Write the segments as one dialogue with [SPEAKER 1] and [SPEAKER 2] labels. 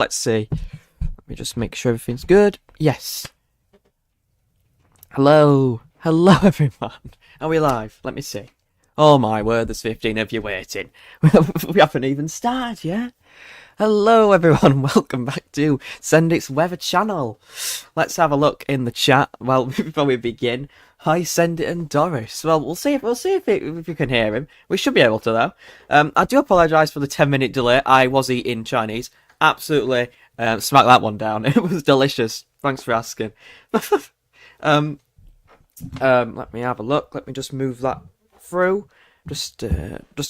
[SPEAKER 1] Let's see. Let me just make sure everything's good. Yes. Hello. Hello, everyone. Are we live? Let me see. Oh my word, there's 15 of you waiting. We haven't even started yet. Hello, everyone. Welcome back to Sendit's Weather Channel. Let's have a look in the chat. Well, before we begin, hi, Sendit and Doris. Well, we'll see if you can hear him. We should be able to, though. I do apologise for the 10-minute delay. I was eating Chinese. Absolutely, smack that one down. It was delicious. Thanks for asking. Let me have a look. Let me just move that through. Just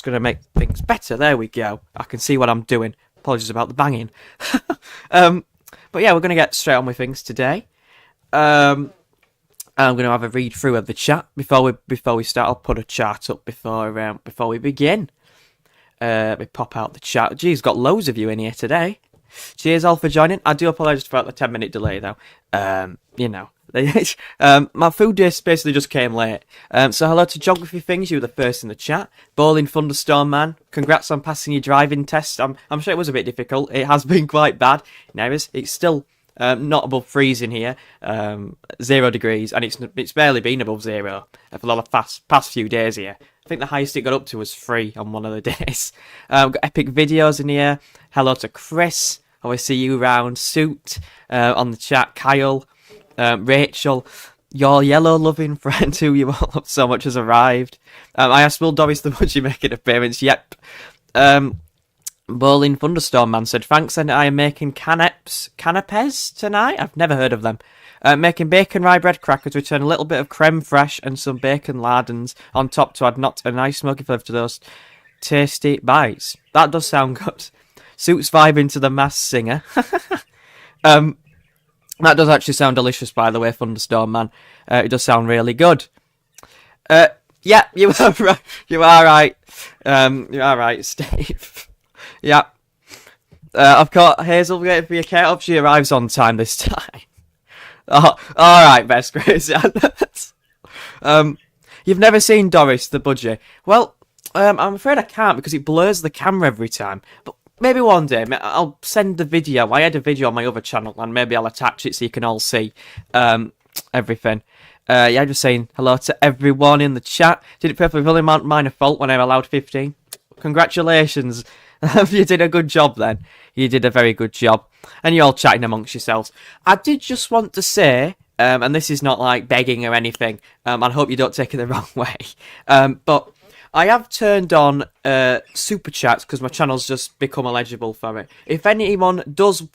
[SPEAKER 1] gonna make things better. There we go. I can see what I'm doing. Apologies about the banging. But yeah, we're gonna get straight on with things today. I'm gonna have a read through of the chat before we start. I'll put a chart up before we begin. We pop out the chat. Geez, got loads of you in here today. Cheers all for joining. I do apologise for the 10-minute delay though. My food dish basically just came late. So hello to Geography Things, you were the first in the chat. Bowling Thunderstorm Man, congrats on passing your driving test. I'm sure it was a bit difficult. It has been quite bad. It's still not above freezing here. 0 degrees, and it's barely been above 0 for the past few days here. I think the highest it got up to was 3 on one of the days. Got epic videos in here. Hello to Chris. Always see you around. Suit on the chat. Kyle. Rachel, your yellow loving friend who you all love so much has arrived. I asked, will Doris the Budgie make an appearance? Yep. Bowling Thunderstorm Man said, thanks, and I am making canapes tonight. I've never heard of them. Making bacon rye bread crackers, return a little bit of creme fraiche and some bacon lardons on top to add not a nice smoky flavour to those tasty bites. That does sound good. Suits vibing to the Masked Singer. That does actually sound delicious, by the way, Thunderstorm Man. It does sound really good. Yeah, you are right. You are right. You are right, Steve. Yeah. I've got Hazel waiting for your cat. Hope she arrives on time this time. Oh, all right, best Grace. You've never seen Doris the Budgie? Well, I'm afraid I can't because it blurs the camera every time. But maybe one day I'll send the video. I had a video on my other channel, and maybe I'll attach it so you can all see everything. Yeah, just saying hello to everyone in the chat. Did it perfectly, really minor fault when I allowed 15. Congratulations. You did a good job then. You did a very good job. And you're all chatting amongst yourselves. I did just want to say, and this is not like begging or anything, I hope you don't take it the wrong way, but I have turned on super chats because my channel's just become eligible for it. If anyone does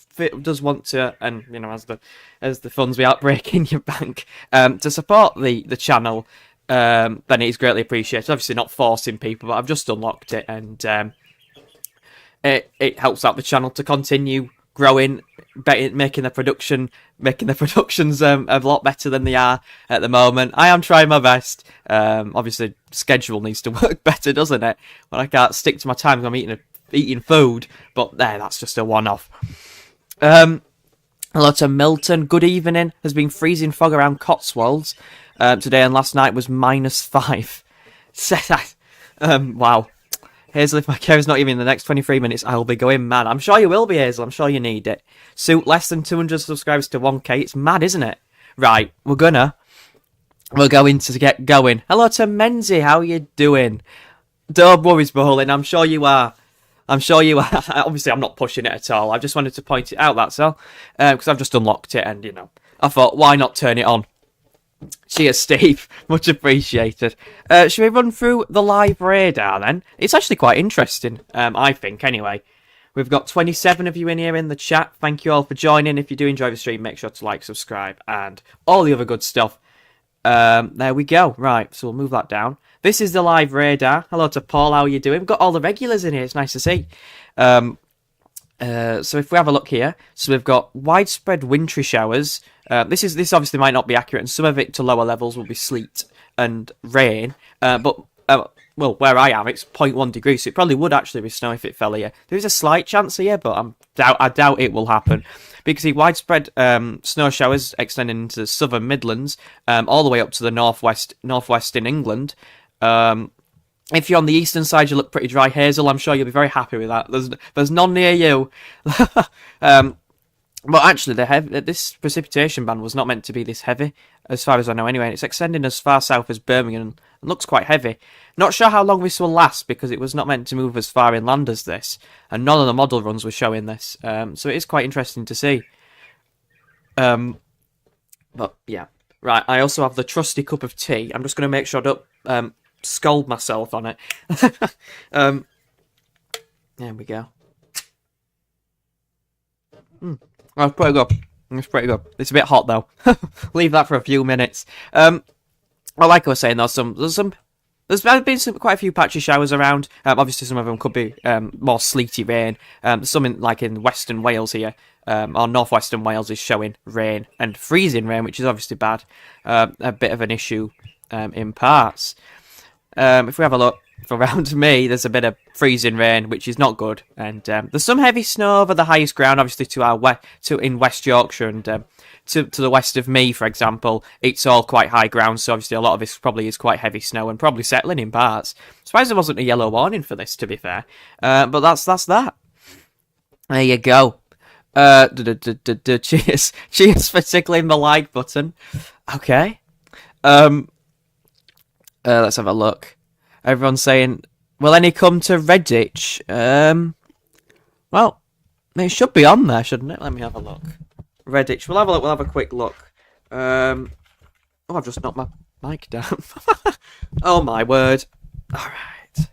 [SPEAKER 1] want to, and you know, as the funds without breaking your bank, to support the channel, then it is greatly appreciated. Obviously, not forcing people, but I've just unlocked it, and it helps out the channel to continue growing, making the productions a lot better than they are at the moment. I am trying my best. Obviously, schedule needs to work better, doesn't it? When I can't stick to my time, I'm eating food. But that's just a one-off. Hello to Milton. Good evening. Has been freezing fog around Cotswolds today, and last night was -5. Wow. Hazel, if my care is not even in the next 23 minutes, I will be going mad. I'm sure you will be, Hazel. I'm sure you need it. Suit less than 200 subscribers to 1k. It's mad, isn't it? Right, we're going to get going. Hello to Menzie. How are you doing? Don't worry, Bowling. I'm sure you are. Obviously, I'm not pushing it at all. I just wanted to point it out, that's all. Because I've just unlocked it and, you know, I thought, why not turn it on? Cheers, Steve. Much appreciated. Should we run through the live radar then? It's actually quite interesting, I think, anyway. We've got 27 of you in here in the chat. Thank you all for joining. If you do enjoy the stream, make sure to like, subscribe, and all the other good stuff. There we go. Right, so we'll move that down. This is the live radar. Hello to Paul. How are you doing? We've got all the regulars in here. It's nice to see. So if we have a look here, so we've got widespread wintry showers. This obviously might not be accurate, and some of it to lower levels will be sleet and rain. But well, where I am, it's 0.1 degrees, so it probably would actually be snow if it fell here. There is a slight chance here, but I doubt it will happen. Because the widespread snow showers extending into the southern Midlands, all the way up to the northwest in England. If you're on the eastern side, you look pretty dry. Hazel, I'm sure you'll be very happy with that. There's none near you. But actually, this precipitation band was not meant to be this heavy, as far as I know anyway. It's extending as far south as Birmingham and looks quite heavy. Not sure how long this will last, because it was not meant to move as far inland as this, and none of the model runs were showing this. So it is quite interesting to see. But yeah. Right, I also have the trusty cup of tea. I'm just going to make sure I don't scald myself on it. There we go. Oh, pretty good. It's pretty good. It's a bit hot though. Leave that for a few minutes. Well, like I was saying, there's been quite a few patchy showers around. Obviously, some of them could be more sleety rain. Some in Western Wales here, or northwestern Wales, is showing rain and freezing rain, which is obviously bad. A bit of an issue in parts. If we have a look around me, there's a bit of freezing rain, which is not good, and there's some heavy snow over the highest ground, obviously in West Yorkshire, and to the west of me, for example, it's all quite high ground, so obviously a lot of this probably is quite heavy snow and probably settling in parts. Surprised there wasn't a yellow warning for this, to be fair, but that's that. There you go. Cheers for tickling the like button. Okay. Let's have a look. Everyone's saying, will any come to Redditch? Well, it should be on there, shouldn't it? Let me have a look. Redditch. We'll have a look. We'll have a quick look. Oh, I've just knocked my mic down. Oh, my word. All right.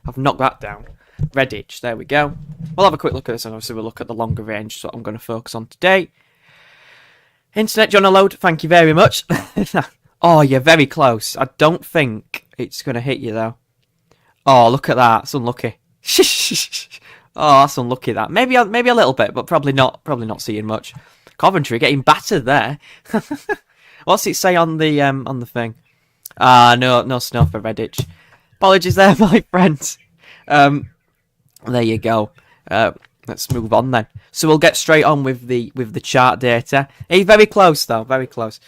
[SPEAKER 1] I've knocked that down. Redditch. There we go. We'll have a quick look at this, and obviously we'll look at the longer range. That's what I'm going to focus on today. Internet, John Load. Thank you very much. Oh, you're very close. I don't think it's going to hit you, though. Oh, look at that. It's unlucky. Oh, that's unlucky, that. Maybe a little bit, but probably not seeing much. Coventry getting battered there. What's it say on the thing? No snow for Redditch. Apologies there, my friends. There you go. Let's move on then. So we'll get straight on with the chart data. Hey, very close though, very close.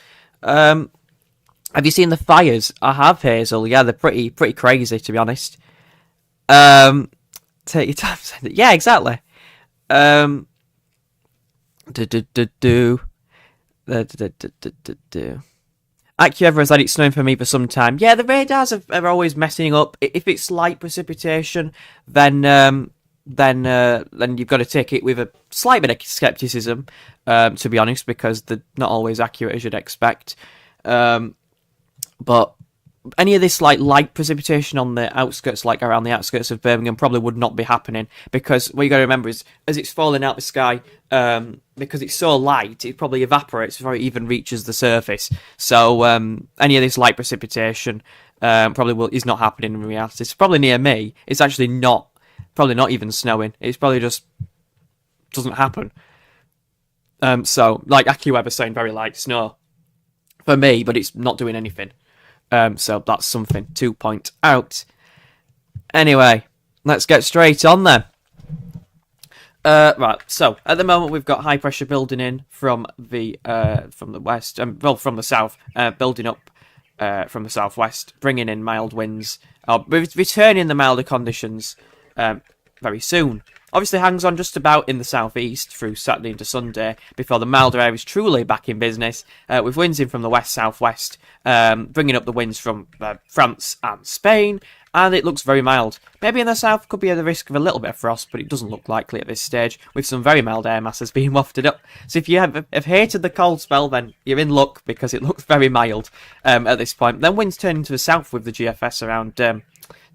[SPEAKER 1] Have you seen the fires? I have, Hazel. Yeah, they're pretty crazy, to be honest. Take your time. Yeah, exactly. AccuWeather has had it snowing for me for some time. Yeah, the radars are always messing up. If it's light precipitation, then you've got to take it with a slight bit of skepticism, to be honest, because they're not always accurate as you'd expect. But any of this light precipitation on the outskirts, like around the outskirts of Birmingham, probably would not be happening, because what you got to remember is, as it's falling out the sky, because it's so light, it probably evaporates before it even reaches the surface. So any of this light precipitation is not happening in reality. It's probably near me. It's actually probably not even snowing. It's probably just doesn't happen. So like AccuWeather saying very light snow for me, but it's not doing anything. So that's something to point out. Anyway, let's get straight on then. Right, so at the moment we've got high pressure building in from the west, from the south, building up from the southwest, bringing in mild winds, returning the milder conditions very soon. Obviously hangs on just about in the southeast through Saturday into Sunday before the milder air is truly back in business, with winds in from the west-southwest, bringing up the winds from France and Spain, and it looks very mild. Maybe in the south could be at the risk of a little bit of frost, but it doesn't look likely at this stage, with some very mild air masses being wafted up. So if you have hated the cold spell, then you're in luck, because it looks very mild at this point. Then winds turn into the south with the GFS around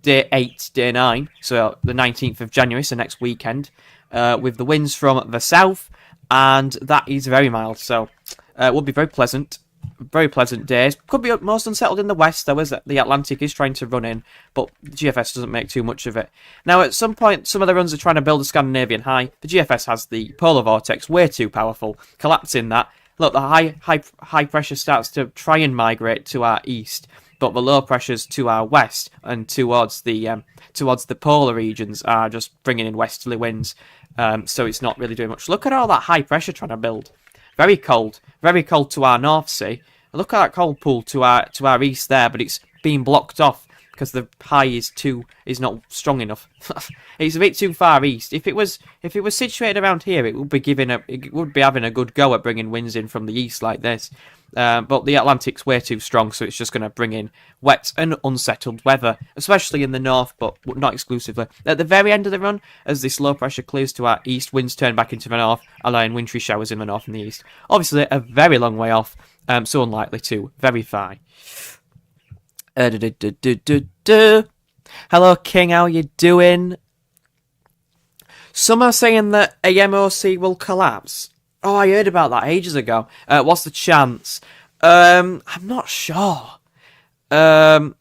[SPEAKER 1] Day 8, Day 9, so the 19th of January, so next weekend, with the winds from the south, and that is very mild, so it will be very pleasant days. Could be most unsettled in the west, though, as the Atlantic is trying to run in, but the GFS doesn't make too much of it. Now, at some point, some of the runs are trying to build a Scandinavian high. The GFS has the polar vortex way too powerful, collapsing that. Look, the high pressure starts to try and migrate to our east, but the low pressures to our west and towards the polar regions are just bringing in westerly winds. So it's not really doing much. Look at all that high pressure trying to build. Very cold to our North Sea. Look at that cold pool to our east there, but it's being blocked off because the high is not strong enough. It's a bit too far east. If it was situated around here, it would be having a good go at bringing winds in from the east like this. But the Atlantic's way too strong, so it's just going to bring in wet and unsettled weather, especially in the north, but not exclusively. At the very end of the run, as this low pressure clears to our east, winds turn back into the north, allowing wintry showers in the north and the east. Obviously, a very long way off, so unlikely to verify. Hello, King, how you doing? Some are saying that AMOC will collapse. Oh, I heard about that ages ago. What's the chance? I'm not sure. Not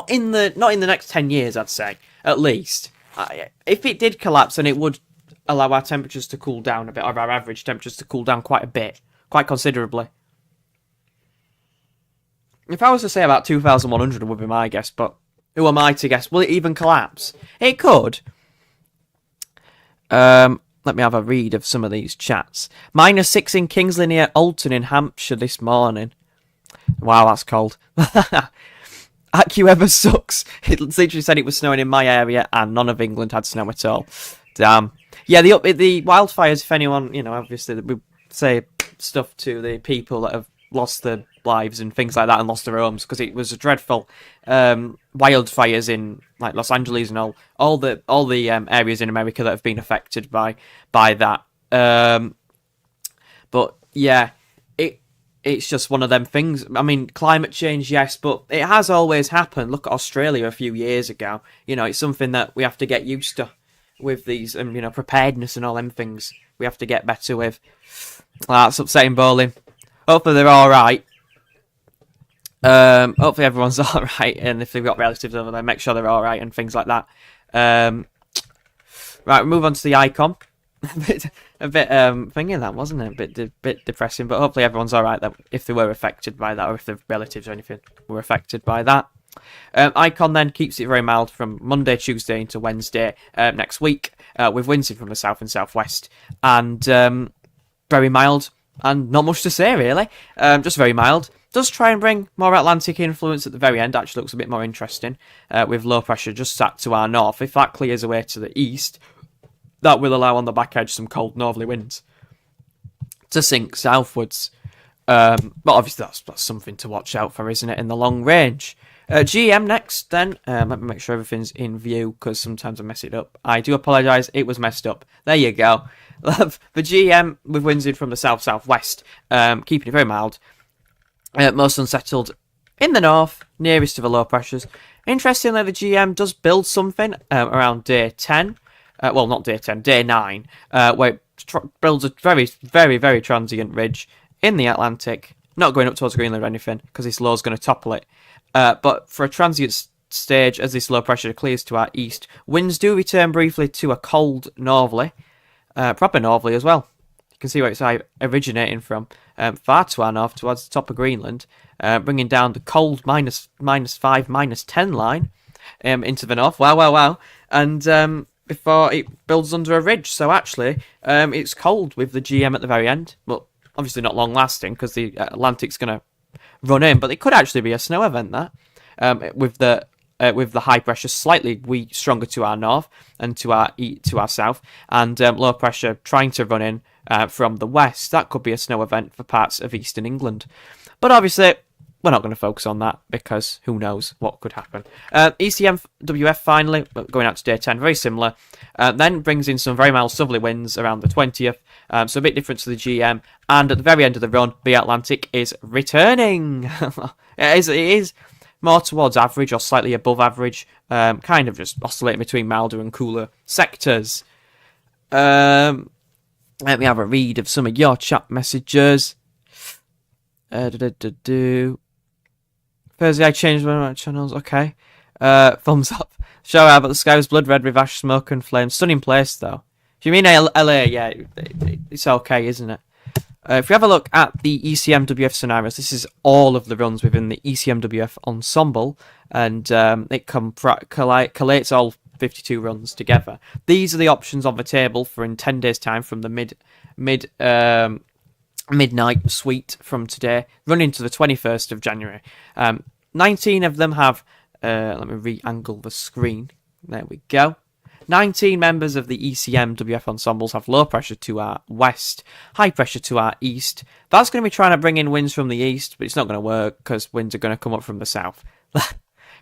[SPEAKER 1] in the next 10 years, I'd say, at least. If it did collapse, then it would allow our temperatures to cool down a bit, or our average temperatures to cool down quite a bit, quite considerably. If I was to say about 2,100 would be my guess, but who am I to guess? Will it even collapse? It could. Let me have a read of some of these chats. -6 in Kingsley near Alton in Hampshire this morning. Wow, that's cold. AccuWeather sucks. It literally said it was snowing in my area and none of England had snow at all. Damn. Yeah, the wildfires, if anyone, obviously we say stuff to the people that have lost their lives and things like that and lost their homes, because it was a dreadful wildfires in like Los Angeles and all the areas in America that have been affected by that. But yeah, it's just one of them things. I mean, climate change, yes, but it has always happened. Look at Australia a few years ago. It's something that we have to get used to with these, preparedness and all them things. We have to get better with. That's upsetting, bowling. Hopefully they're all right. Hopefully everyone's all right, and if they've got relatives over there, make sure they're all right and things like that. Right, we'll move on to the icon. a bit thinking that, wasn't it? A bit depressing, but hopefully everyone's all right. That if they were affected by that, or if their relatives or anything were affected by that. Icon then keeps it very mild from Monday, Tuesday into Wednesday next week, with winds in from the south and southwest, and very mild. And not much to say, really. Just very mild. Does try and bring more Atlantic influence at the very end. Actually looks a bit more interesting, with low pressure just sat to our north. If that clears away to the east, that will allow on the back edge some cold northerly winds to sink southwards. But obviously that's something to watch out for, isn't it, in the long range? GM next, then. Let me make sure everything's in view, because sometimes I mess it up. I do apologise, it was messed up. There you go. The GM with winds in from the south-southwest, keeping it very mild. Most unsettled in the north, nearest to the low pressures. Interestingly, the GM does build something around day 10. Well, not day 10, day 9, where it builds a very, very, very transient ridge in the Atlantic. Not going up towards Greenland or anything, because this low is going to topple it. But for a transient stage, as this low pressure clears to our east, winds do return briefly to a cold northerly. Proper northerly as well. You can see where it's originating from. Far to our north, towards the top of Greenland, bringing down the cold -5, -10 line into the north. Wow. And before it builds under a ridge. So actually, it's cold with the GM at the very end. But obviously not long lasting, because the Atlantic's going to run in. But it could actually be a snow event, that. With the high pressure slightly stronger to our north and to our south, and low pressure trying to run in from the west. That could be a snow event for parts of eastern England. But obviously, we're not going to focus on that, because who knows what could happen. ECMWF finally, going out to day 10, very similar. Then brings in some very mild southerly winds around the 20th, so a bit different to the GM. And at the very end of the run, the Atlantic is returning. It is more towards average or slightly above average, kind of just oscillating between milder and cooler sectors. Let me have a read of some of your chat messages. Thursday I changed one of my channels, okay. Thumbs up. Show out, but the sky was blood red with ash, smoke and flames. Stunning place, though. If you mean LA, yeah, it's okay, isn't it? If we have a look at the ECMWF scenarios, this is all of the runs within the ECMWF ensemble, and it collates all 52 runs together. These are the options on the table for in 10 days' time from the midnight suite from today, running to the 21st of January. 19 of them have, let me re-angle the screen. There we go. 19 members of the ECM WF ensembles have low pressure to our west, high pressure to our east. That's going to be trying to bring in winds from the east, but it's not going to work because winds are going to come up from the south.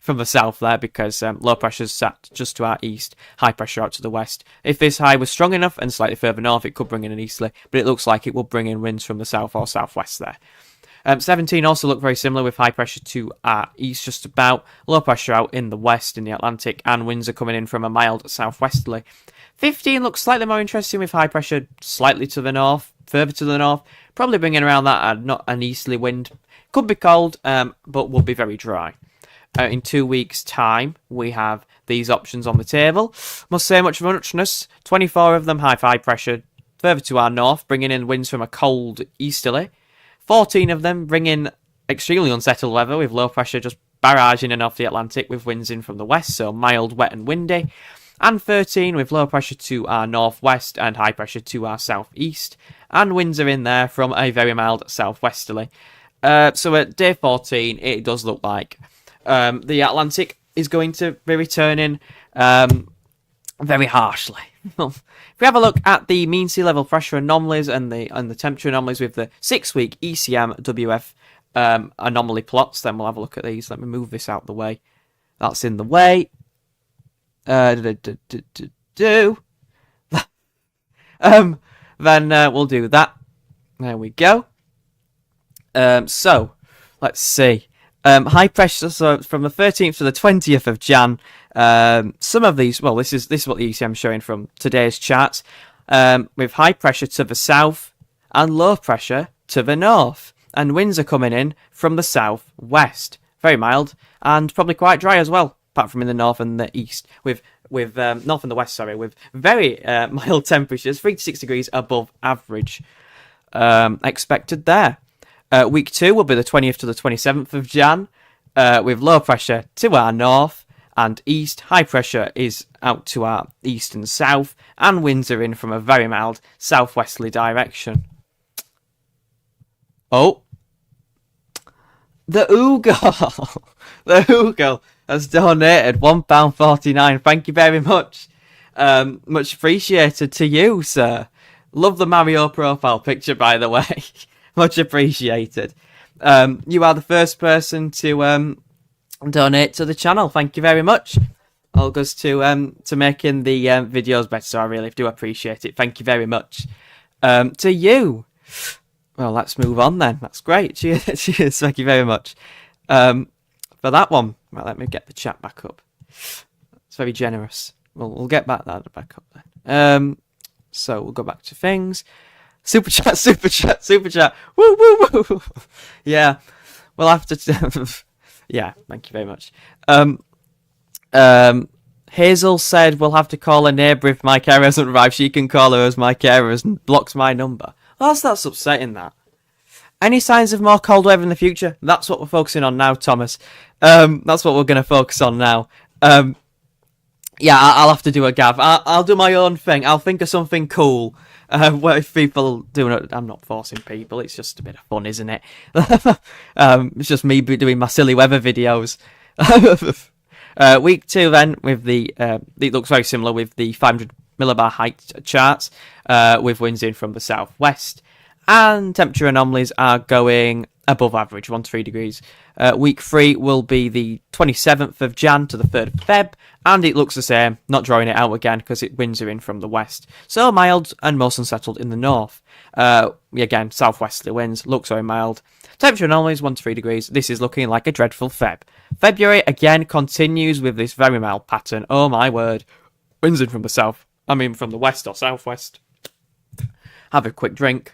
[SPEAKER 1] From the south there, because low pressure is sat just to our east, high pressure out to the west. If this high was strong enough and slightly further north, it could bring in an easterly, but it looks like it will bring in winds from the south or southwest there. 17 also look very similar, with high pressure to our east just about, low pressure out in the west in the Atlantic, and winds are coming in from a mild southwesterly. 15 looks slightly more interesting, with high pressure slightly to the north, further to the north, probably bringing around that not an easterly wind. Could be cold, but will be very dry. In 2 weeks' time, we have these options on the table. Must say much muchness. 24 of them have high pressure further to our north, bringing in winds from a cold easterly. 14 of them bring in extremely unsettled weather, with low pressure just barraging in off the Atlantic, with winds in from the west, so mild, wet and windy. And 13 with low pressure to our northwest and high pressure to our southeast. And winds are in there from a very mild southwesterly. So at day 14, it does look like the Atlantic is going to be returning very harshly. If we have a look at the mean sea level pressure anomalies and the temperature anomalies with the 6-week ECM WF anomaly plots, then we'll have a look at these. Let me move this out the way. That's in the way. Then we'll do that. There we go. So let's see. High pressure, so from the 13th to the 20th of Jan, some of these, well, this is what the ECM is showing from today's charts, with high pressure to the south and low pressure to the north, and winds are coming in from the south-west, very mild, and probably quite dry as well, apart from in the north and the east, with north and the west, sorry, with very mild temperatures, 3 to 6 degrees above average expected there. Week 2 will be the 20th to the 27th of Jan, with low pressure to our north and east. High pressure is out to our east and south, and winds are in from a very mild southwesterly direction. Oh, the Oogle! The Oogle has donated £1.49. Thank you very much. Much appreciated to you, sir. Love the Mario profile picture, by the way. Much appreciated. You are the first person to donate to the channel. Thank you very much. All goes to making the videos better, so I really do appreciate it. Thank you very much. To you. Well, let's move on then. That's great. Cheers. Cheers. Thank you very much. For that one. Well, let me get the chat back up. It's very generous. We'll get that back up then. So we'll go back to things. Super chat, super chat, super chat. Woo, woo, woo. Yeah, we'll have to. Yeah, thank you very much. Hazel said we'll have to call a neighbour if my carer doesn't arrive. She can call her as my carer and blocks my number. Well, that's upsetting, that. Any signs of more cold weather in the future? That's what we're focusing on now, Thomas. That's what we're going to focus on now. Yeah, I'll have to do a gav. I'll do my own thing. I'll think of something cool. What if people do it? I'm not forcing people. It's just a bit of fun, isn't it? It's just me doing my silly weather videos. Week 2 then, with the it looks very similar with the 500 millibar height charts, with winds in from the southwest, and temperature anomalies are going above average, 1 to 3 degrees. Week 3 will be the 27th of Jan to the 3rd of Feb, and it looks the same, not drawing it out again because winds are in from the west. So mild and most unsettled in the north. Again, southwesterly winds, looks very mild. Temperature anomalies, 1 to 3 degrees. This is looking like a dreadful Feb. February, again, continues with this very mild pattern. Oh my word. Winds in from the south. I mean, from the west or southwest. Have a quick drink.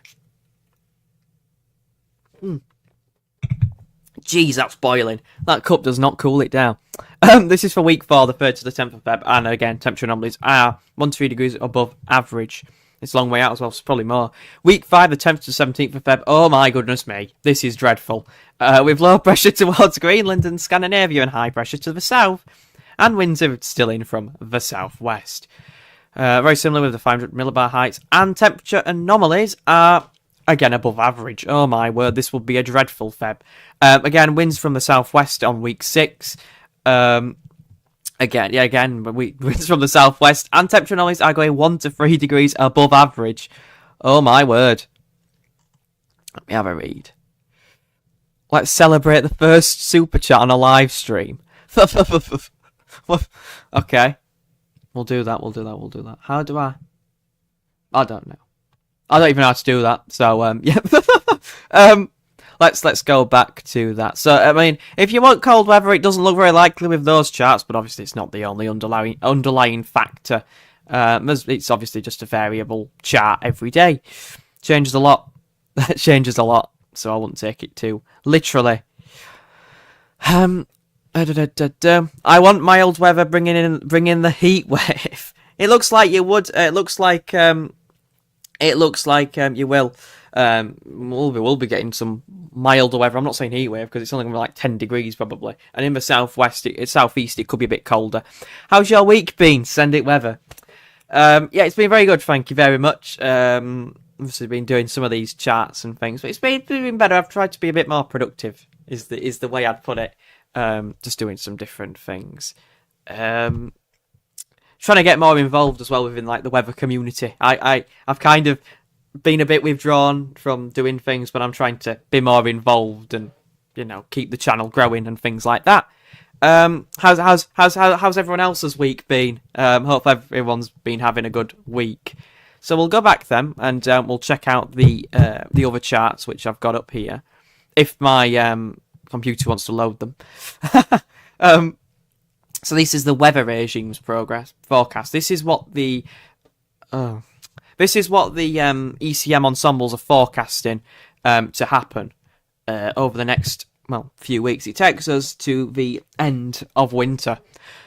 [SPEAKER 1] Jeez, that's boiling. That cup does not cool it down. This is for week 4, the 3rd to the 10th of Feb. And again, temperature anomalies are 1 to 3 degrees above average. It's a long way out as well, so probably more. Week 5, the 10th to 17th of Feb. Oh my goodness me. This is dreadful. With low pressure towards Greenland and Scandinavia and high pressure to the south. And winds are still in from the southwest. Very similar with the 500 millibar heights. And temperature anomalies are Again, above average. Oh my word, this will be a dreadful Feb. Again, winds from the southwest on week 6. Again, winds from the southwest, and temperature anomalies are going 1 to 3 degrees above average. Oh my word. Let me have a read. Let's celebrate the first super chat on a live stream. Okay. We'll do that. How do I don't know. I don't even know how to do that. So, yeah. Let's go back to that. So, I mean, if you want cold weather, it doesn't look very likely with those charts, but obviously it's not the only underlying factor. It's obviously just a variable chart every day. Changes a lot. Changes a lot. So I wouldn't take it too literally. I want mild weather, bring in the heat wave. It looks like you would. It looks like you will. We'll be getting some milder weather. I'm not saying heat wave because it's only going to be like 10 degrees probably. And in the southeast, it could be a bit colder. How's your week been? Send it weather. Yeah, it's been very good. Thank you very much. Obviously been doing some of these charts and things, but it's been better. I've tried to be a bit more productive. Is the way I'd put it. Just doing some different things. Trying to get more involved as well within like the weather community. I've kind of been a bit withdrawn from doing things, but I'm trying to be more involved and keep the channel growing and things like that. How's everyone else's week been? Hope everyone's been having a good week. So we'll go back then and we'll check out the other charts which I've got up here, if my computer wants to load them. So this is the weather regime's forecast. This is what the ECM ensembles are forecasting to happen over the next few weeks. It takes us to the end of winter.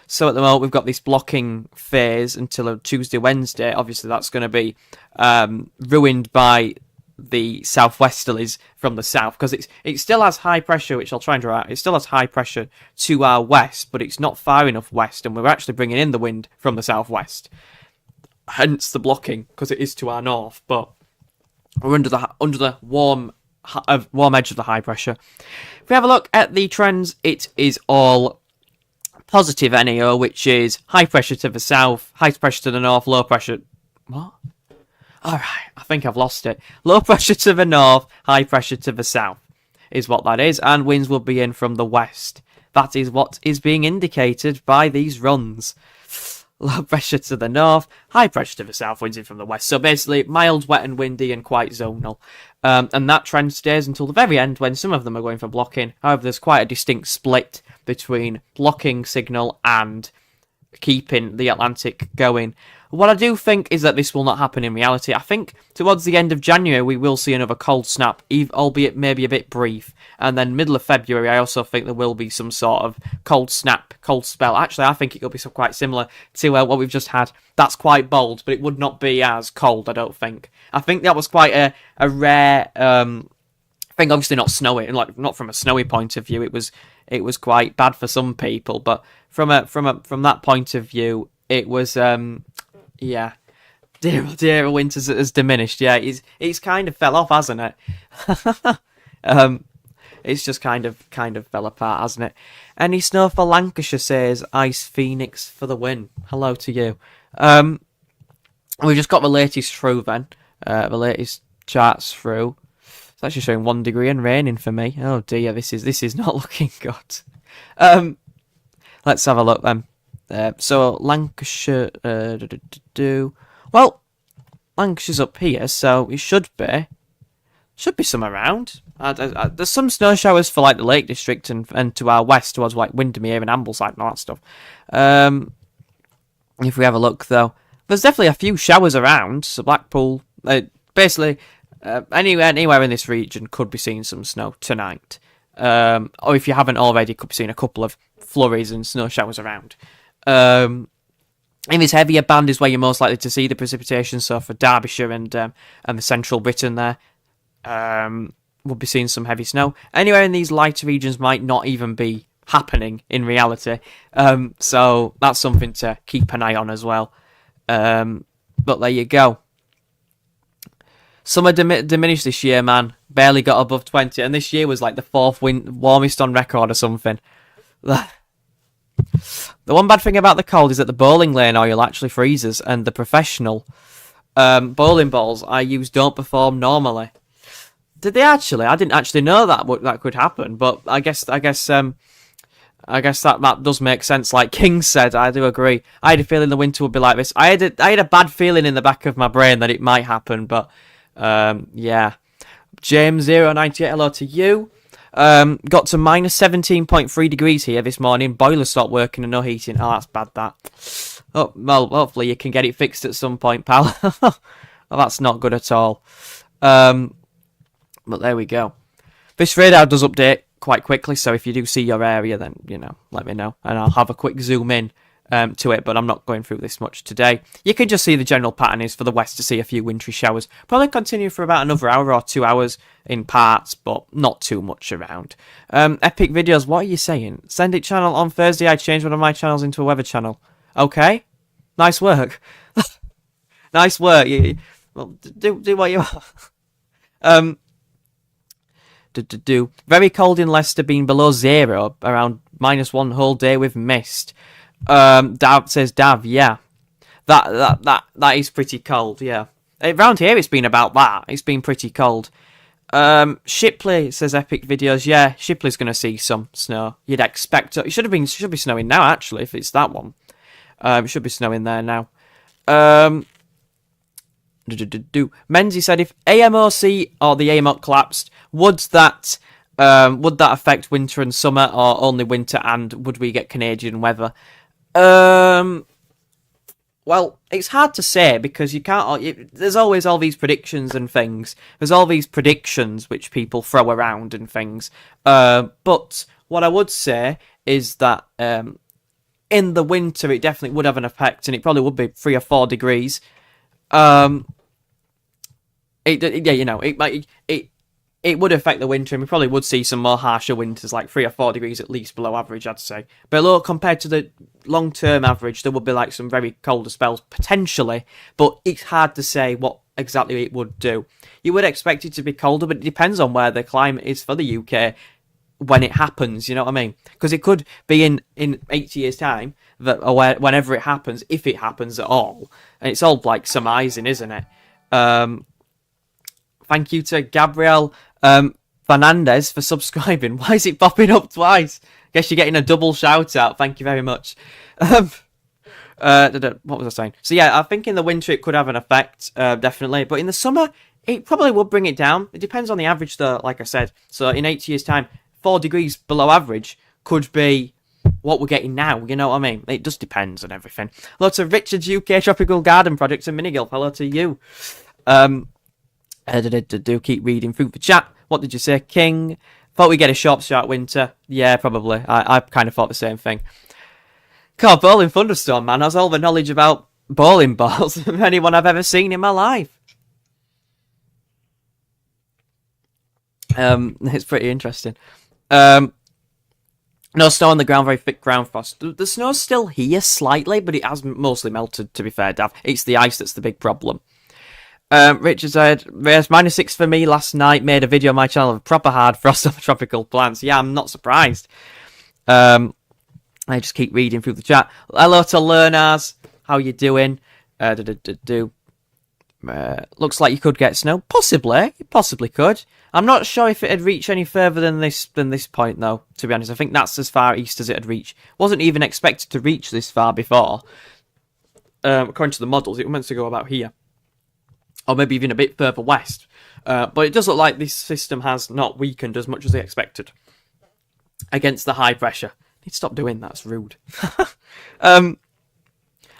[SPEAKER 1] So at the moment we've got this blocking phase until Tuesday, Wednesday. Obviously that's going to be ruined by the southwesterlies from the south, because it still has high pressure, which I'll try and draw out. It still has high pressure to our west, but it's not far enough west, and we're actually bringing in the wind from the southwest. Hence the blocking, because it is to our north, but we're under the warm edge of the high pressure. If we have a look at the trends, it is all positive NAO, which is high pressure to the south, high pressure to the north, low pressure. What? Alright, I think I've lost it. Low pressure to the north, high pressure to the south is what that is, and winds will be in from the west. That is what is being indicated by these runs. Low pressure to the north, high pressure to the south, winds in from the west. So basically, mild, wet and windy and quite zonal. And that trend stays until the very end, when some of them are going for blocking. However, there's quite a distinct split between blocking signal and keeping the Atlantic going. What I do think is that this will not happen in reality. I think towards the end of January we will see another cold snap, albeit maybe a bit brief. And then middle of February I also think there will be some sort of cold snap, cold spell. Actually, I think it could be quite similar to what we've just had. That's quite bold, but it would not be as cold, I don't think. I think that was quite a rare thing. Obviously not snowy, like not from a snowy point of view. It was quite bad for some people, but from that point of view, it was yeah. Dear, winter has diminished. Yeah, it's kind of fell off, hasn't it? It's just kind of fell apart, hasn't it? Any snow for Lancashire, says Ice Phoenix for the win. Hello to you. We've just got the latest through then. The latest charts through. It's actually showing 1 degree and raining for me. Oh dear, this is not looking good. Let's have a look then. So Lancashire, well, Lancashire's up here, so it should be some around. There's some snow showers for like the Lake District and to our west towards like Windermere and Ambleside and all that stuff. If we have a look though, there's definitely a few showers around. So Blackpool, basically anywhere in this region could be seeing some snow tonight. Or if you haven't already, could be seeing a couple of flurries and snow showers around. In this heavier band is where you're most likely to see the precipitation. So for Derbyshire and the central Britain there, we'll be seeing some heavy snow. Anywhere in these lighter regions might not even be happening in reality. So that's something to keep an eye on as well. But there you go. Summer diminished this year, man. Barely got above 20, and this year was like the fourth warmest on record or something. The one bad thing about the cold is that the bowling lane oil actually freezes, and the professional bowling balls I use don't perform normally. Did they actually? I didn't actually know that could happen, but I guess that does make sense. Like King said, I do agree. I had a feeling the winter would be like this. I had a bad feeling in the back of my brain that it might happen, but yeah. James098, hello to you. Got to minus 17.3 degrees here this morning. Boiler stopped working and no heating. Oh, that's bad, that. Oh, well, hopefully you can get it fixed at some point, pal. Well, that's not good at all. But there we go. This radar does update quite quickly, so if you do see your area, then, let me know. And I'll have a quick zoom in to it, but I'm not going through this much today. You can just see the general pattern is for the west to see a few wintry showers. Probably continue for about another hour or 2 hours in parts, but not too much around. Epic videos, what are you saying? Send it channel on Thursday. I changed one of my channels into a weather channel. Okay, nice work. Nice work. Well, do what you want. Very cold in Leicester, being below 0, around -1 whole day with mist. Dav says, yeah, that is pretty cold. Yeah, around here it's been about that. It's been pretty cold. Shipley says epic videos. Yeah, Shipley's gonna see some snow. You'd expect it. Should be snowing now actually if it's that one. It should be snowing there now. Menzies said if AMOC or the AMOC collapsed, would that affect winter and summer or only winter, and would we get Canadian weather? Well, it's hard to say because you can't. There's always all these predictions and things. There's all these predictions which people throw around and things. But what I would say is that in the winter it definitely would have an effect, and it probably would be 3 or 4 degrees. It would affect the winter, and we probably would see some more harsher winters, like 3 or 4 degrees at least below average, I'd say. Below, compared to the long-term average, there would be like some very colder spells, potentially, but it's hard to say what exactly it would do. You would expect it to be colder, but it depends on where the climate is for the UK when it happens, you know what I mean? Because it could be in 80 years' time, or whenever it happens, if it happens at all. And it's all like surmising, isn't it? Thank you to Gabriel Fernandez for subscribing. Why is it popping up twice? Guess you're getting a double shout out. Thank you very much. What was I saying? So yeah, I think in the winter it could have an effect, definitely. But in the summer, it probably would bring it down. It depends on the average though, like I said. So in 80 years' time, 4 degrees below average could be what we're getting now, you know what I mean? It just depends on everything. Lots of Richard's UK Tropical Garden Projects and Minigolf. Hello to you. Do keep reading through the chat. What did you say, King? Thought we'd get a sharp winter. Yeah, probably. I kind of thought the same thing. God, bowling thunderstorm, man. That's all the knowledge about bowling balls of anyone I've ever seen in my life. It's pretty interesting. No snow on the ground, very thick ground frost. The snow's still here slightly, but it has mostly melted, to be fair, Dav. It's the ice that's the big problem. Richard said, -6 for me last night. Made a video on my channel of proper hard frost on the tropical plants. Yeah, I'm not surprised. I just keep reading through the chat. Hello to learners. How you doing? Looks like you could get snow. Possibly. You possibly could. I'm not sure if it'd reach any further than this point, though, to be honest. I think that's as far east as it'd reach. Wasn't even expected to reach this far before. According to the models, it was meant to go about here. Or maybe even a bit further west. But it does look like this system has not weakened as much as they expected. Against the high pressure. Need to stop doing that, it's rude.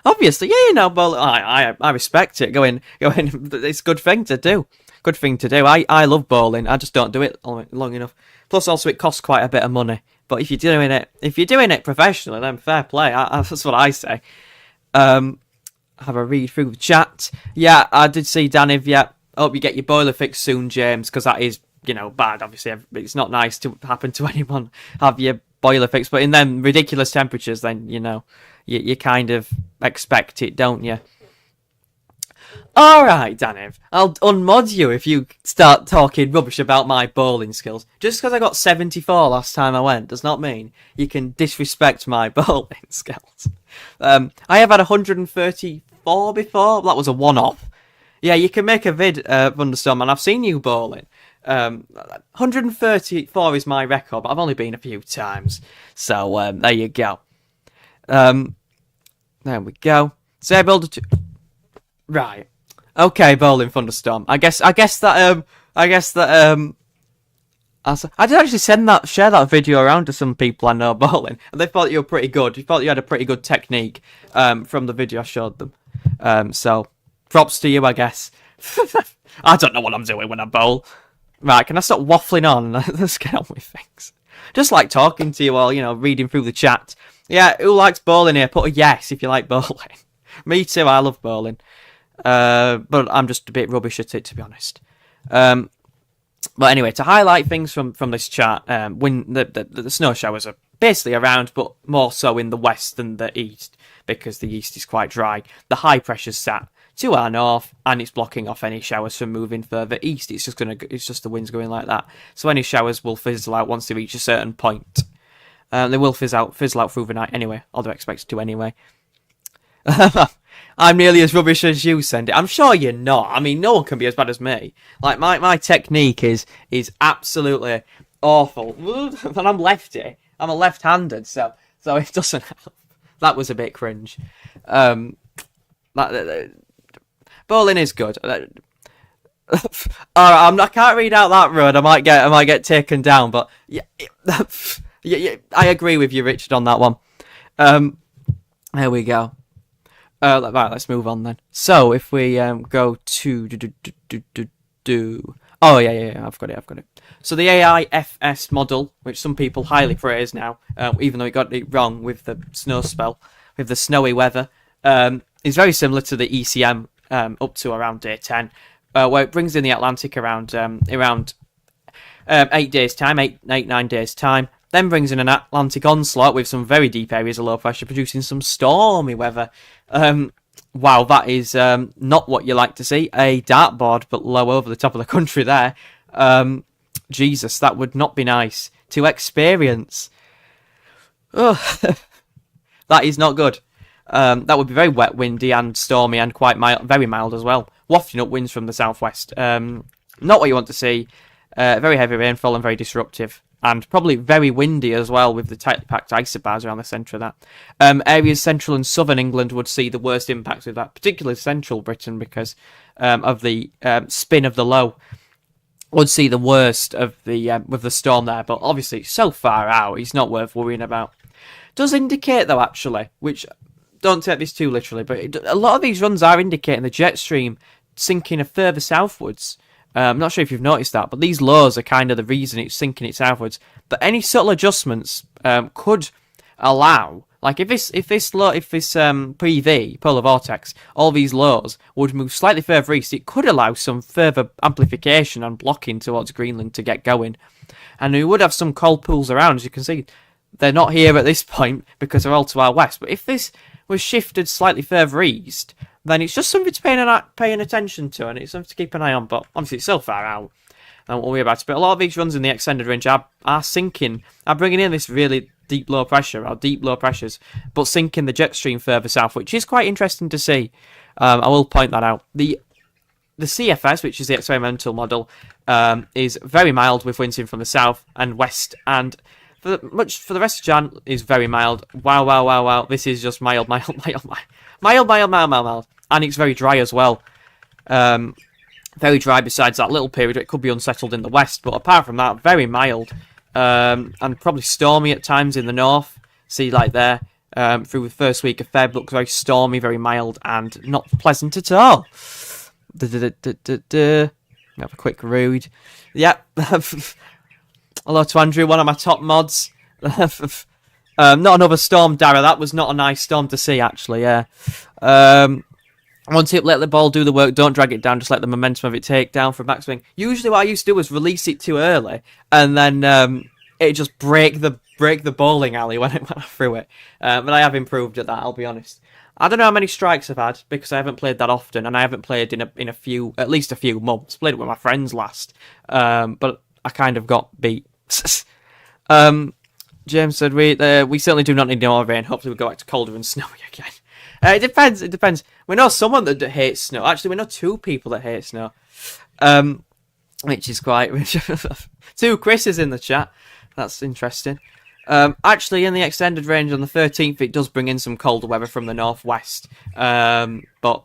[SPEAKER 1] Obviously, yeah, you know, but I respect it. Going, it's a good thing to do. Good thing to do. I love bowling. I just don't do it long enough. Plus, also, it costs quite a bit of money. But if you're doing it professionally, then fair play. That's what I say. Have a read through the chat. Yeah, I did see Danny. Yeah, hope you get your boiler fixed soon, James, because that is, bad. Obviously, it's not nice to happen to anyone. Have your boiler fixed, but in them ridiculous temperatures, then you kind of expect it, don't you? Alright, Daniv, I'll unmod you if you start talking rubbish about my bowling skills. Just because I got 74 last time I went does not mean you can disrespect my bowling skills. I have had 134 before, that was a one-off. Yeah, you can make a vid, Thunderstorm, and I've seen you bowling. 134 is my record, but I've only been a few times. So, there you go. There we go. Say builder 2. Right. Okay, bowling Thunderstorm. I guess that I did actually share that video around to some people I know bowling, and they thought you were pretty good. You thought you had a pretty good technique, from the video I showed them. So, props to you, I guess. I don't know what I'm doing when I bowl. Right, can I stop waffling on? Let's get on with things. Just like talking to you all, reading through the chat. Yeah, who likes bowling here? Put a yes if you like bowling. Me too, I love bowling. But I'm just a bit rubbish at it, to be honest. But anyway, to highlight things from this chart, when the snow showers are basically around, but more so in the west than the east, because the east is quite dry. The high pressure's sat to our north, and it's blocking off any showers from moving further east. It's just the wind's going like that. So any showers will fizzle out once they reach a certain point. They will fizzle out through the night anyway, or they're expected to anyway. I'm nearly as rubbish as you, Send It. I'm sure you're not. I mean, no one can be as bad as me. Like, my technique is absolutely awful. And I'm lefty. I'm a left-handed, so it doesn't help. That was a bit cringe. Bowling is good. Alright, I can't read out that road. I might get taken down, but yeah, I agree with you, Richard, on that one. There we go. Right, let's move on then. So if we go to oh yeah, I've got it. So the AIFS model, which some people highly praise now, even though it got it wrong with the snow spell, with the snowy weather, is very similar to the ECM up to around day 10, where it brings in the Atlantic around 8 days time, 9 days time. Then brings in an Atlantic onslaught with some very deep areas of low pressure, producing some stormy weather. Wow, that is not what you like to see. A dartboard, but low over the top of the country there. Jesus, that would not be nice to experience. Oh, that is not good. That would be very wet, windy, and stormy, and quite mild, very mild as well. Wafting up winds from the southwest. Not what you want to see. Very heavy rainfall and very disruptive. And probably very windy as well, with the tightly packed isobars around the centre of that. Areas central and southern England would see the worst impacts of that, particularly central Britain, because of the spin of the low. Would see the worst of the with the storm there, but obviously it's so far out, it's not worth worrying about. Does indicate though, actually, which don't take this too literally, but a lot of these runs are indicating the jet stream sinking further southwards. I'm not sure if you've noticed that, but these lows are kind of the reason it's sinking it southwards. But any subtle adjustments could allow, like if this PV, polar vortex, all these lows would move slightly further east, it could allow some further amplification and blocking towards Greenland to get going. And we would have some cold pools around, as you can see. They're not here at this point because they're all to our west. But if this was shifted slightly further east, then it's just something to paying attention to, and it's something to keep an eye on. But obviously, it's so far out, I won't worry about it. But a lot of these runs in the extended range are sinking, are bringing in this really deep low pressure, or deep low pressures, but sinking the jet stream further south, which is quite interesting to see. I will point that out. The CFS, which is the experimental model, is very mild with winds in from the south and west, and for the rest of Jan is very mild. Wow. This is just mild. And it's very dry as well. Very dry besides that little period. It could be unsettled in the west, but apart from that, very mild. And probably stormy at times in the north. See, like there, through the first week of Feb, looks very stormy, very mild, and not pleasant at all. Have a quick read. Yep. Hello to Andrew, one of my top mods. Not another storm, Dara. That was not a nice storm to see, actually, yeah. One tip, let the ball do the work. Don't drag it down. Just let the momentum of it take down for backswing. Usually what I used to do was release it too early, and then it just break the bowling alley when I threw it. But I have improved at that, I'll be honest. I don't know how many strikes I've had because I haven't played that often, and I haven't played in at least a few months. Played it with my friends last, but I kind of got beat. James said we certainly do not need more rain. Hopefully we go back to colder and snowy again. It depends. It depends. We know someone that hates snow. Actually, we know two people that hate snow. Which is quite... Two Chris's in the chat. That's interesting. Actually, in the extended range on the 13th, it does bring in some colder weather from the northwest. But,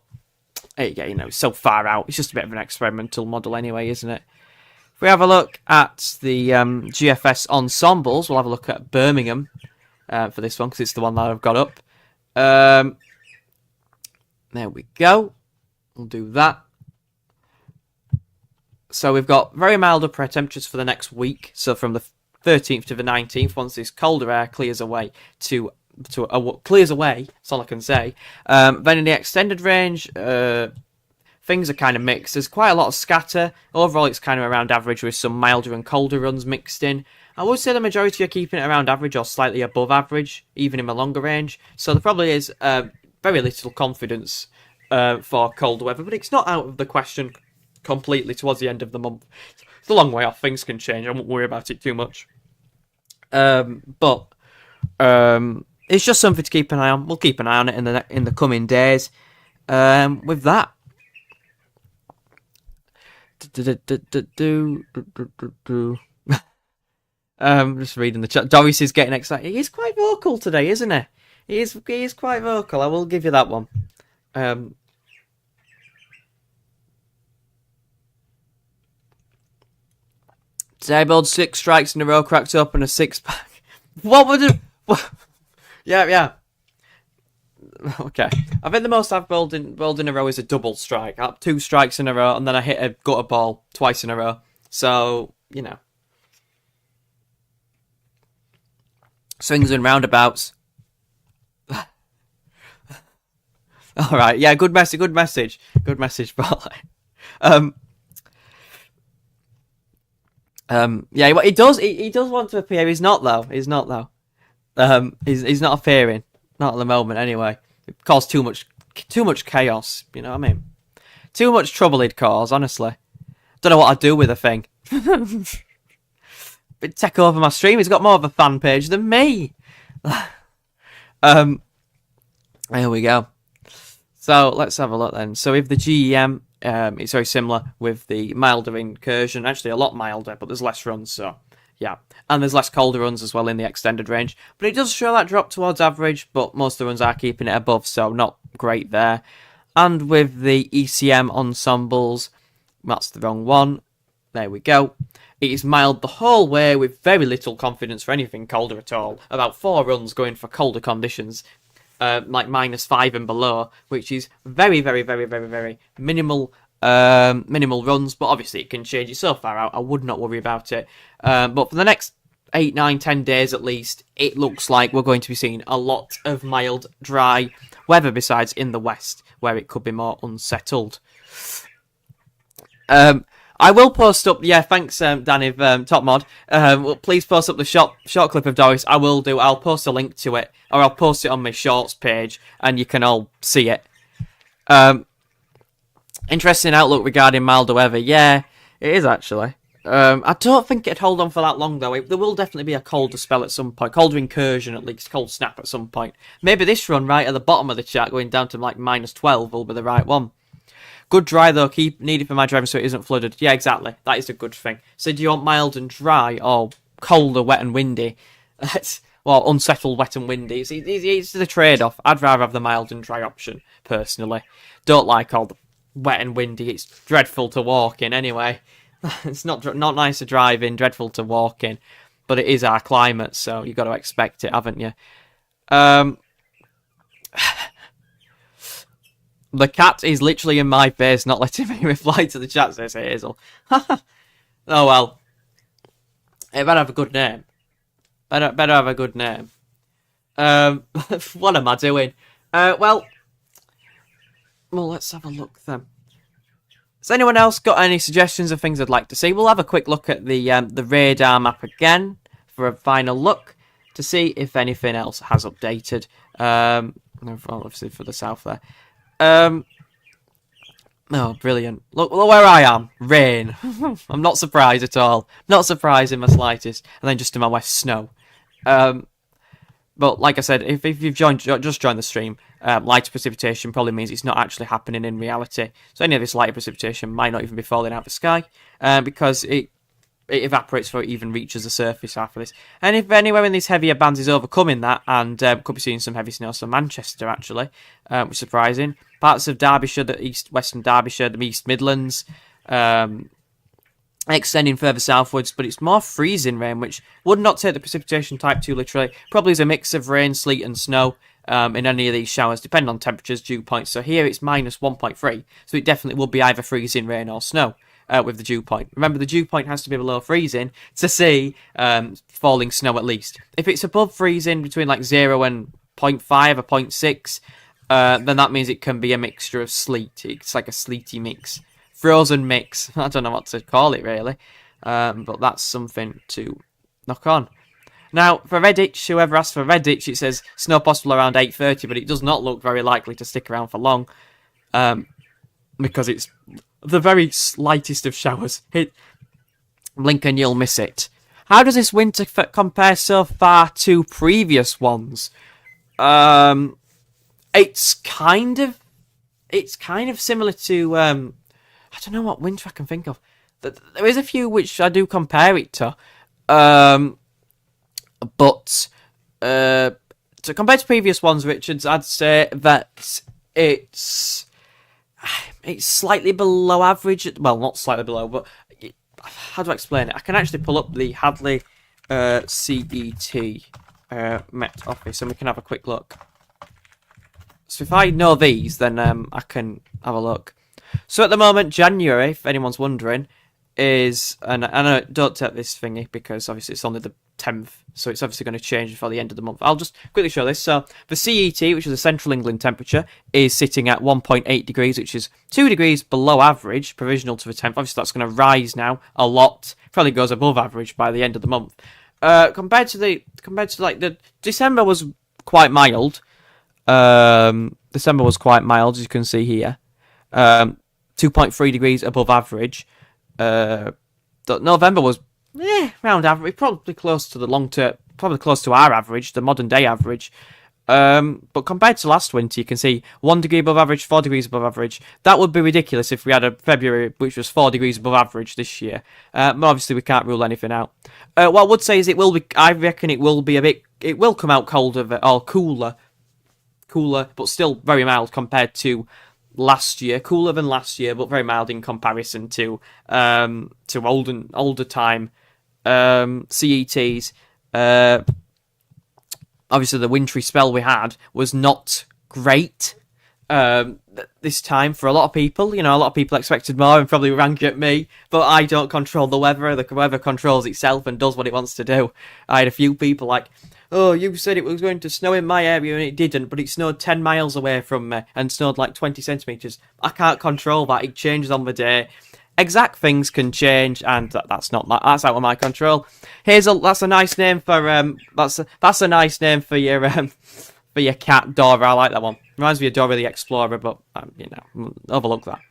[SPEAKER 1] it's so far out. It's just a bit of an experimental model anyway, isn't it? If we have a look at the GFS ensembles, we'll have a look at Birmingham for this one, because it's the one that I've got up. There we go. We'll do that. So we've got very mild upper temperatures for the next week. So from the 13th to the 19th, once this colder air clears away, clears away. That's all I can say. Then in the extended range, things are kind of mixed. There's quite a lot of scatter. Overall, it's kind of around average with some milder and colder runs mixed in. I would say the majority are keeping it around average or slightly above average, even in the longer range. So there probably is very little confidence for colder weather, but it's not out of the question completely towards the end of the month. It's a long way off. Things can change. I won't worry about it too much. But it's just something to keep an eye on. We'll keep an eye on it in the coming days. With that, just reading the chat. Doris is getting excited. He's quite vocal today, isn't he? He is quite vocal. I will give you that one. Disabled 6 strikes in a row, cracked open a 6-pack. What would it? Yeah. Okay. I think the most I've bowled in a row is a double strike. I have 2 strikes in a row, and then I hit a gutter ball twice in a row. So, swings and roundabouts. Alright, yeah, good message, Barley. Yeah, he does want to appear. He's not though. He's not appearing. Not at the moment, anyway. It caused too much chaos. You know what I mean? Too much trouble he'd cause. Honestly, don't know what I'd do with the thing. It'd take over my stream. He's got more of a fan page than me. There we go. So let's have a look then. So with the GEM, it's very similar with the milder incursion. Actually, a lot milder, but there's less runs. So yeah, and there's less colder runs as well in the extended range. But it does show that drop towards average. But most of the runs are keeping it above, so not great there. And with the ECM ensembles, that's the wrong one. There we go. It is mild the whole way with very little confidence for anything colder at all. About 4 runs going for colder conditions. Like -5 and below, which is very, very, very, very, very minimal runs, but obviously it can change. It's so far out, I would not worry about it. But for the next 8, 9, 10 days at least, it looks like we're going to be seeing a lot of mild, dry weather besides in the west, where it could be more unsettled. I will post up, yeah, thanks, Danny, Top Mod. Please post up the short clip of Doris. I will do. I'll post a link to it, or I'll post it on my shorts page, and you can all see it. Interesting outlook regarding milder weather. Yeah, it is actually. I don't think it'd hold on for that long, though. There will definitely be a colder spell at some point. Colder incursion, at least. Cold snap at some point. Maybe this run right at the bottom of the chat, going down to like -12, will be the right one. Good dry, though. Keep needed for my driving so it isn't flooded. Yeah, exactly. That is a good thing. So do you want mild and dry or colder, wet and windy? Well, unsettled, wet and windy. It's the trade-off. I'd rather have the mild and dry option, personally. Don't like all the wet and windy. It's dreadful to walk in anyway. It's not nice to drive in, dreadful to walk in. But it is our climate, so you've got to expect it, haven't you? The cat is literally in my face, not letting me reply to the chat, says Hazel. Oh well. It better have a good name. Better have a good name. What am I doing? Well, let's have a look then. Has anyone else got any suggestions of things I'd like to see? We'll have a quick look at the radar map again for a final look to see if anything else has updated. Obviously for the south there. Oh, brilliant. Look where I am. Rain. I'm not surprised at all. Not surprised in the slightest. And then just to my west, snow. But like I said, if you've just joined the stream, lighter precipitation probably means it's not actually happening in reality. So any of this lighter precipitation might not even be falling out of the sky, because it evaporates before it even reaches the surface after this. And if anywhere in these heavier bands is overcoming that, and could be seeing some heavy snow, so Manchester actually, which is surprising. Parts of Derbyshire, western Derbyshire, the East Midlands, extending further southwards, but it's more freezing rain, which would not take the precipitation type too literally. Probably is a mix of rain, sleet, and snow in any of these showers, depending on temperatures, dew points. So here it's minus 1.3, so it definitely will be either freezing rain or snow with the dew point. Remember, the dew point has to be below freezing to see falling snow at least. If it's above freezing, between like 0 and 0.5 or 0.6, then that means it can be a mixture of sleet. It's like a sleety mix. Frozen mix. I don't know what to call it, really. But that's something to knock on. Now, for Redditch, whoever asked for Redditch, it says snow possible around 8:30, but it does not look very likely to stick around for long. Because it's the very slightest of showers. Blink and you'll miss it. How does this winter compare so far to previous ones? It's kind of similar to... I don't know what winter I can think of. There is a few which I do compare it to. But to compare to previous ones, Richards, I'd say that it's slightly below average. Well, not slightly below, but how do I explain it? I can actually pull up the Hadley CET Met Office and we can have a quick look. So if I know these, then I can have a look. So at the moment, January, if anyone's wondering, is... And I know, don't take this thingy, because obviously it's only the 10th, so it's obviously going to change before the end of the month. I'll just quickly show this. So the CET, which is the Central England temperature, is sitting at 1.8 degrees, which is 2 degrees below average, provisional to the 10th. Obviously that's going to rise now a lot. Probably goes above average by the end of the month. Compared to the December was quite mild. December was quite mild, as you can see here. 2.3 degrees above average. November was round average, probably close to the long term, probably close to our average, the modern day average. But compared to last winter, you can see 1 degree above average, 4 degrees above average. That would be ridiculous if we had a February which was 4 degrees above average this year. But obviously we can't rule anything out. What I would say is it will be. I reckon it will be a bit. It will come out colder or cooler, but still very mild compared to last year. Cooler than last year, but very mild in comparison to older time CETs. Obviously, the wintry spell we had was not great this time for a lot of people. You know, a lot of people expected more and probably rang at me, but I don't control the weather. The weather controls itself and does what it wants to do. I had a few people like, oh, you said it was going to snow in my area and it didn't, but it snowed 10 miles away from me and snowed like 20 centimetres. I can't control that. It changes on the day. Exact things can change, and that's out of my control. That's a nice name for that's a nice name for your cat, Dora. I like that one. Reminds me of Dora the Explorer, but overlook that.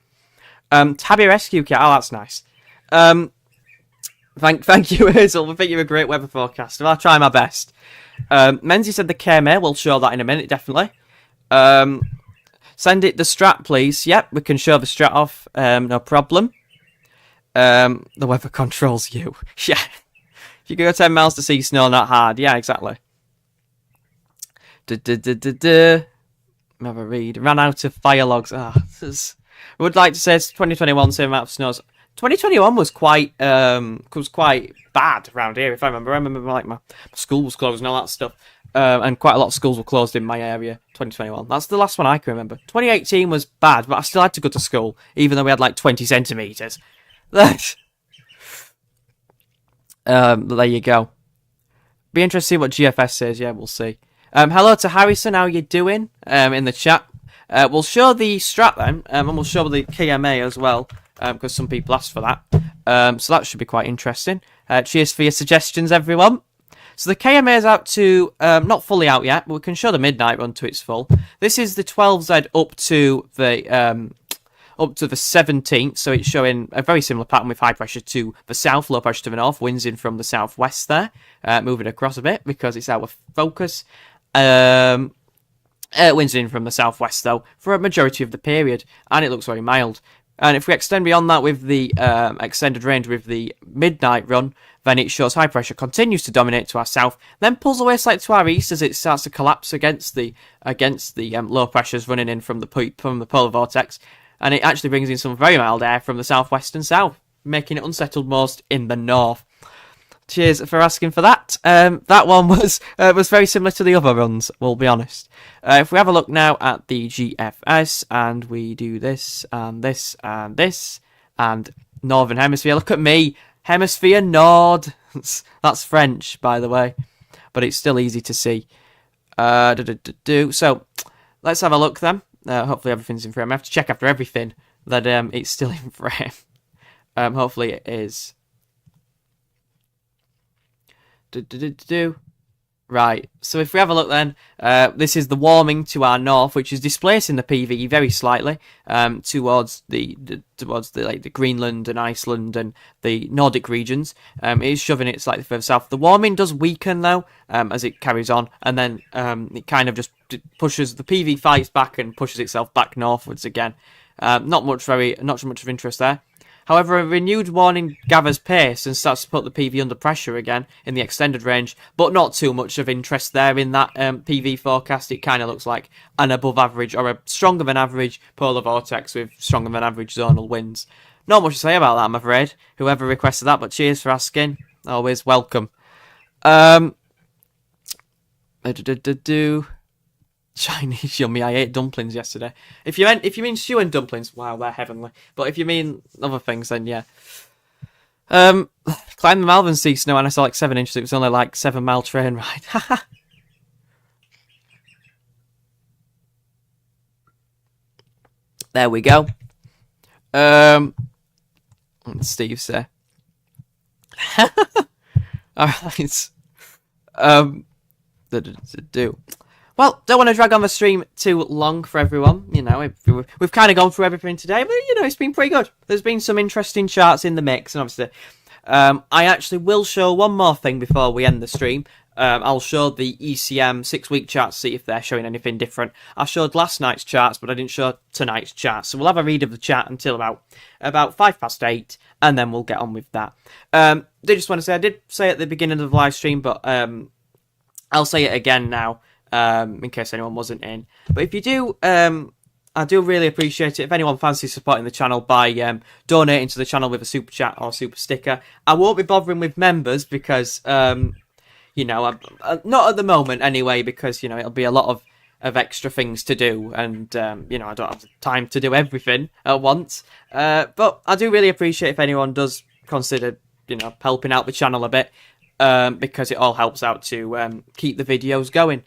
[SPEAKER 1] Tabby Rescue Cat. Oh, that's nice. Thank you, Hazel. I think you're a great weather forecaster. I'll try my best. Menzies said the KMA. We'll show that in a minute, definitely. Send it the strat, please. Yep, we can show the strat off. No problem. The weather controls you. Yeah. If you go 10 miles to see snow, not hard. Yeah, exactly. Have a read. Ran out of fire logs. I would like to say it's 2021, same amount of snows. 2021 was quite bad around here, if I remember. I remember like my school was closed and all that stuff. And quite a lot of schools were closed in my area, 2021. That's the last one I can remember. 2018 was bad, but I still had to go to school, even though we had like 20 centimetres. There you go. Be interested to see what GFS says. Yeah, we'll see. Hello to Harrison, how you doing? In the chat. We'll show the strat then, and we'll show the KMA as well, because some people asked for that. So that should be quite interesting. Cheers for your suggestions, everyone. So the KMA is out to, not fully out yet, but we can show the midnight run to its full. This is the 12Z up to the 17th, so it's showing a very similar pattern with high pressure to the south, low pressure to the north, winds in from the southwest there, moving across a bit because it's out of focus. Winds in from the southwest though for a majority of the period, and it looks very mild. And if we extend beyond that with the extended range with the midnight run, then it shows high pressure continues to dominate to our south, then pulls away slightly to our east as it starts to collapse against the low pressures running in from the polar vortex, and it actually brings in some very mild air from the southwest and south, making it unsettled most in the north. Cheers for asking for that. That one was very similar to the other runs, we'll be honest. If we have a look now at the GFS, and we do this, and this, and this, and Northern Hemisphere, look at me, Hemisphere Nord. That's French, by the way, but it's still easy to see. So, let's have a look then. Hopefully everything's in frame. I have to check after everything that it's still in frame. Hopefully it is. Right, so if we have a look then, this is the warming to our north, which is displacing the PV very slightly towards the Greenland and Iceland and the Nordic regions. It is shoving it slightly further south. The warming does weaken though as it carries on, and then it kind of just pushes the PV fights back and pushes itself back northwards again. Not so much of interest there. However, a renewed warning gathers pace and starts to put the PV under pressure again in the extended range, but not too much of interest there in that PV forecast. It kind of looks like an above average or a stronger than average polar vortex with stronger than average zonal winds. Not much to say about that, I'm afraid. Whoever requested that, but cheers for asking. Always welcome. Chinese yummy. I ate dumplings yesterday. If you mean stew and dumplings, wow, they're heavenly. But if you mean other things, then yeah. Climbed the Malvern Sea snow and I saw like 7 inches. It was only like 7-mile train ride. There we go. Steve say. Alright. Well, don't want to drag on the stream too long for everyone. You know, we've kind of gone through everything today, but you know, it's been pretty good. There's been some interesting charts in the mix, and obviously, I actually will show one more thing before we end the stream. I'll show the ECM 6-week charts, see if they're showing anything different. I showed last night's charts, but I didn't show tonight's charts. So we'll have a read of the chart until about 8:05, and then we'll get on with that. I just want to say, I did say at the beginning of the live stream, but I'll say it again now. In case anyone wasn't in. But if you do, I do really appreciate it if anyone fancies supporting the channel by donating to the channel with a super chat or super sticker. I won't be bothering with members because, you know, not at the moment anyway, because, you know, it'll be a lot of extra things to do, and, you know, I don't have the time to do everything at once. But I do really appreciate if anyone does consider, you know, helping out the channel a bit, because it all helps out to keep the videos going.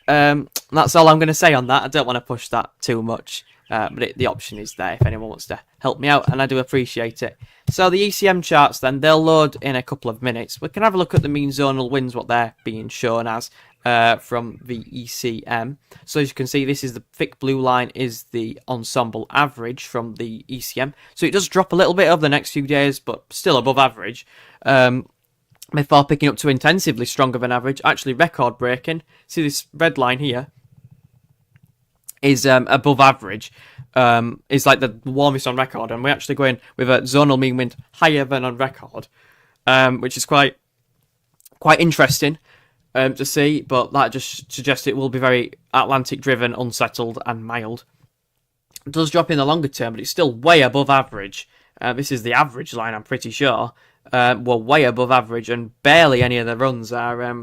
[SPEAKER 1] That's all I'm going to say on that. I don't want to push that too much, but the option is there if anyone wants to help me out, and I do appreciate it. So the ECM charts then, they'll load in a couple of minutes. We can have a look at the mean zonal winds, what they're being shown as from the ECM. So as you can see, this is the thick blue line is the ensemble average from the ECM. So it does drop a little bit over the next few days, but still above average. Before picking up to intensively stronger than average, actually record breaking. See this red line here is above average. Is like the warmest on record, and we're actually going with a zonal mean wind higher than on record, which is quite interesting to see. But that just suggests it will be very Atlantic driven, unsettled, and mild. It does drop in the longer term, but it's still way above average. This is the average line, I'm pretty sure. We're way above average, and barely any of the runs are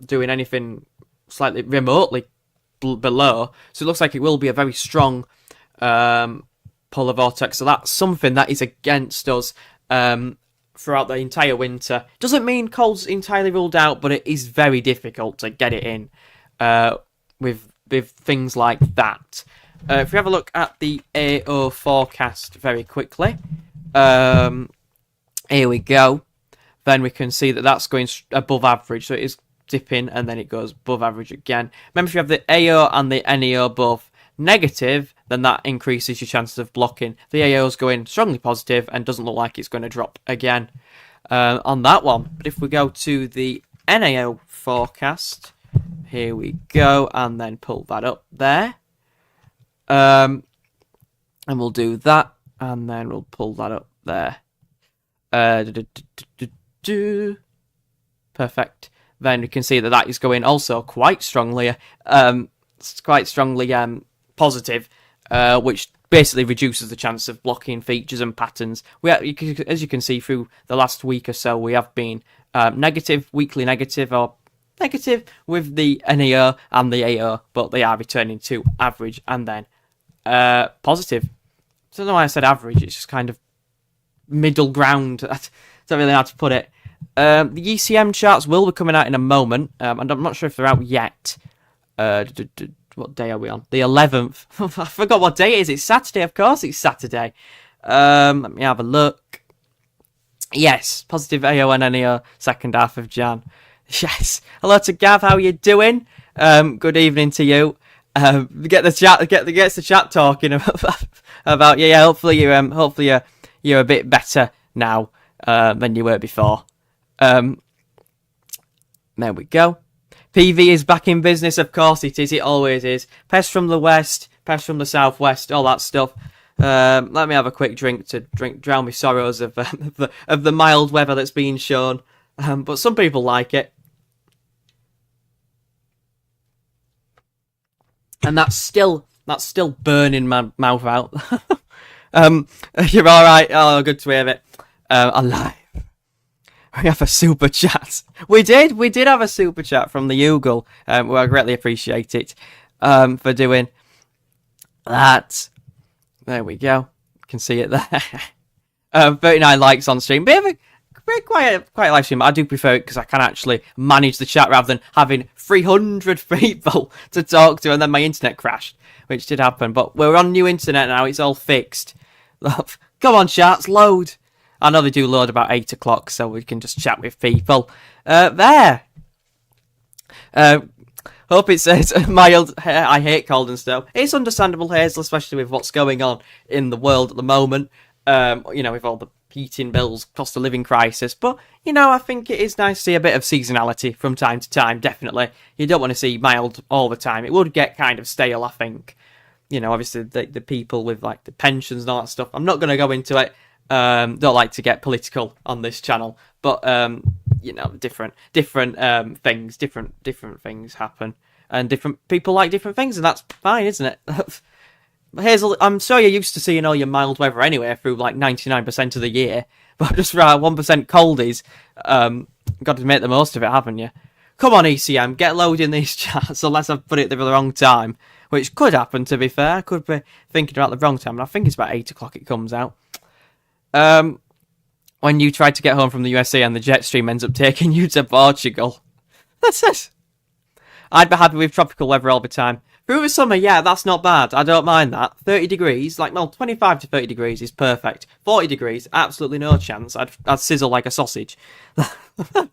[SPEAKER 1] doing anything slightly remotely below. So it looks like it will be a very strong polar vortex. So that's something that is against us throughout the entire winter. Doesn't mean cold's entirely ruled out, but it is very difficult to get it in with things like that. If we have a look at the AO forecast very quickly. Here we go. Then we can see that that's going above average. So it is dipping, and then it goes above average again. Remember, if you have the AO and the NEO both negative, then that increases your chances of blocking. The AO is going strongly positive and doesn't look like it's going to drop again on that one. But if we go to the NAO forecast, here we go, and then pull that up there. And we'll do that, and then we'll pull that up there. Perfect. Then you can see that is going also quite strongly, positive, which basically reduces the chance of blocking features and patterns. As you can see through the last week or so, we have been negative, weekly negative, or negative with the NEO and the AO, but they are returning to average and then positive. I don't know why I said average, it's just kind of middle ground. I don't really know how to put it. The ECM charts will be coming out in a moment, and I'm not sure if they're out yet. What day are we on? The 11th. I forgot what day it is. It's Saturday, of course it's Saturday. Let me have a look. Yes, positive AO and NEO, second half of Jan. Yes. Hello to Gav, how you doing? Good evening to you. Get the chat talking about yeah. Hopefully you're a bit better now than you were before. There we go. PV is back in business, of course it is. It always is. Pest from the west, pest from the southwest, all that stuff. Let me have a quick drink to drown my sorrows of the mild weather that's being shown. But some people like it. And that's still burning my mouth out. You're all right. Oh, good to hear it. Alive. We have a super chat. We did have a super chat from the Google. Well, I greatly appreciate it for doing that. There we go. You can see it there. 39 likes on stream. Bit of a quite live stream. I do prefer it because I can actually manage the chat rather than having 300 people to talk to and then my internet crashed, which did happen. But we're on new internet now. It's all fixed. Come on, chats, load. I know they do load about 8 o'clock, so we can just chat with people. There. Hope it says mild. I hate cold and snow. It's understandable, Hazel, especially with what's going on in the world at the moment. With all the heating bills, cost of living crisis. But, I think it is nice to see a bit of seasonality from time to time, definitely. You don't want to see mild all the time. It would get kind of stale, I think. Obviously, the people with, like, the pensions and all that stuff. I'm not going to go into it. Don't like to get political on this channel, but different things, different things happen, and different people like different things, and that's fine, isn't it? Hazel, I'm sure you're used to seeing all your mild weather anyway through like 99% of the year, but just for our 1% coldies, got to make the most of it, haven't you? Come on, ECM, get loading these chats, unless I've put it there at the wrong time, which could happen, to be fair. I could be thinking about the wrong time, and I think it's about 8 o'clock it comes out. When you try to get home from the USA and the jet stream ends up taking you to Portugal. That's it. I'd be happy with tropical weather all the time. Through the summer, yeah, that's not bad. I don't mind that. 30 degrees, 25 to 30 degrees is perfect. 40 degrees, absolutely no chance. I'd sizzle like a sausage. Don't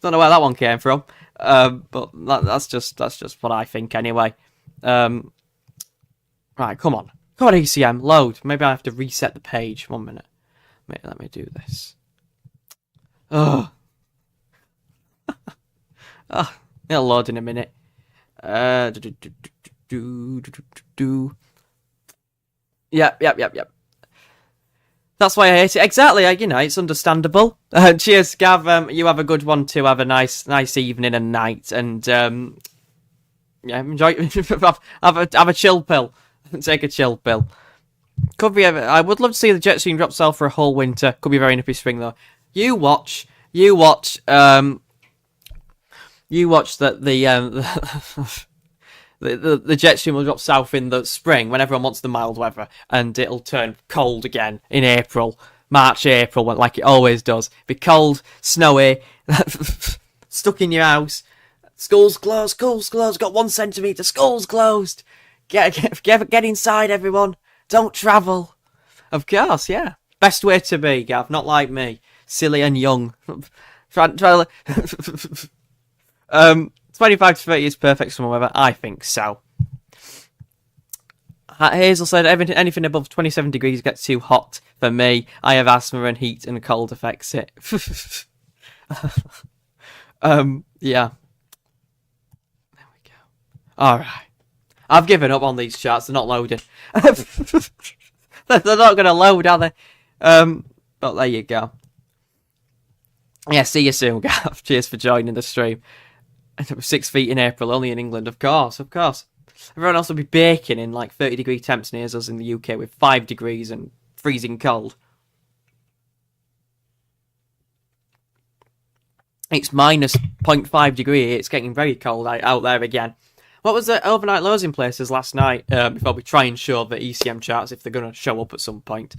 [SPEAKER 1] know where that one came from. But that's just what I think anyway. Right, come on. Come on, ECM, load. Maybe I have to reset the page. 1 minute. Let me do this. Oh. It'll load in a minute. Yep. That's why I hate it. Exactly. It's understandable. Cheers, Gav. You have a good one too. Have a nice evening and night, and enjoy. have a chill pill. Take a chill pill. Could be. I would love to see the jet stream drop south for a whole winter. Could be very nippy spring though. You watch. That the jet stream will drop south in the spring when everyone wants the mild weather, and it'll turn cold again in March, April, like it always does. Be cold, snowy, stuck in your house. School's closed. Got 1 centimetre. School's closed. Get inside, everyone. Don't travel. Of course, yeah. Best way to be, Gav. Not like me, silly and young. 25 to 30 is perfect summer weather. I think so. Hazel said anything above 27 degrees gets too hot for me. I have asthma and heat and cold affects it. Yeah. There we go. Alright. I've given up on these charts. They're not loading. They're not going to load, are they? But there you go. Yeah, see you soon, Gav. Cheers for joining the stream. 6 feet in April, only in England, of course. Everyone else will be baking in like 30-degree temps near us in the UK with 5 degrees and freezing cold. It's minus 0.5 degree. It's getting very cold out there again. What was the overnight lows in places last night? Before we try and show the ECM charts if they're going to show up at some point.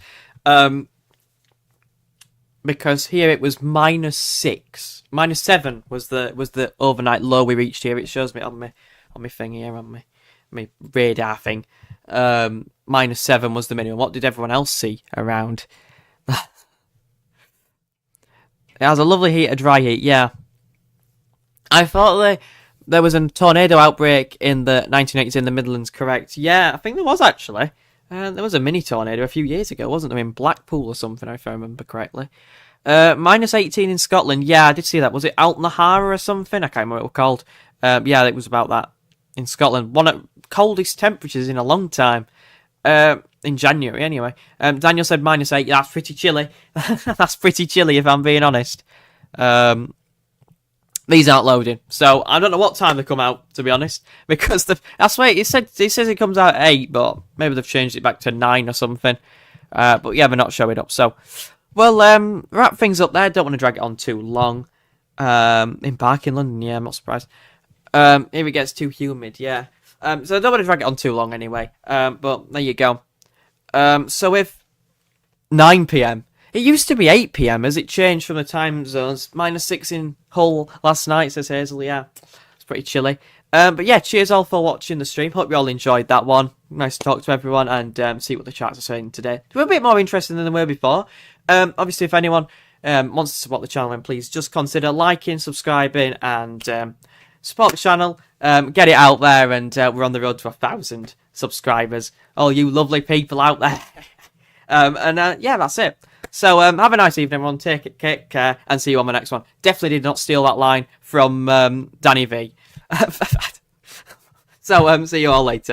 [SPEAKER 1] Because here it was -6, -7 was the overnight low we reached here. It shows me on my thing here on my radar thing. -7 was the minimum. What did everyone else see around? It has a lovely heat, a dry heat. Yeah, I thought there was a tornado outbreak in the 1980s in the Midlands. Correct? Yeah, I think there was actually. There was a mini tornado a few years ago, wasn't there, in Blackpool or something, if I remember correctly. -18 in Scotland. Yeah, I did see that. Was it Altnahara or something? I can't remember what it was called. Yeah, it was about that in Scotland. One of the coldest temperatures in a long time. In January, anyway. Daniel said -8. That's pretty chilly. That's pretty chilly, if I'm being honest. These aren't loading, so I don't know what time they come out, to be honest, because that's why it says it comes out at 8, but maybe they've changed it back to 9 or something. But yeah, they're not showing up. So, well, wrap things up there. Don't want to drag it on too long. In Park in London, yeah, I'm not surprised. Here it gets too humid, yeah. So I don't want to drag it on too long anyway. But there you go. So if 9 p.m. It used to be 8 p.m. Has it changed from the time zones? -6 in Hull last night, says Hazel. Yeah, it's pretty chilly. But yeah, cheers all for watching the stream. Hope you all enjoyed that one. Nice to talk to everyone and see what the charts are saying today. They were a bit more interesting than they were before. Obviously, if anyone wants to support the channel, then please just consider liking, subscribing, and support the channel. Get it out there, and we're on the road to 1,000 subscribers. All you lovely people out there. Yeah, that's it. So have a nice evening, everyone. Take care, and see you on the next one. Definitely did not steal that line from Danny V. So see you all later.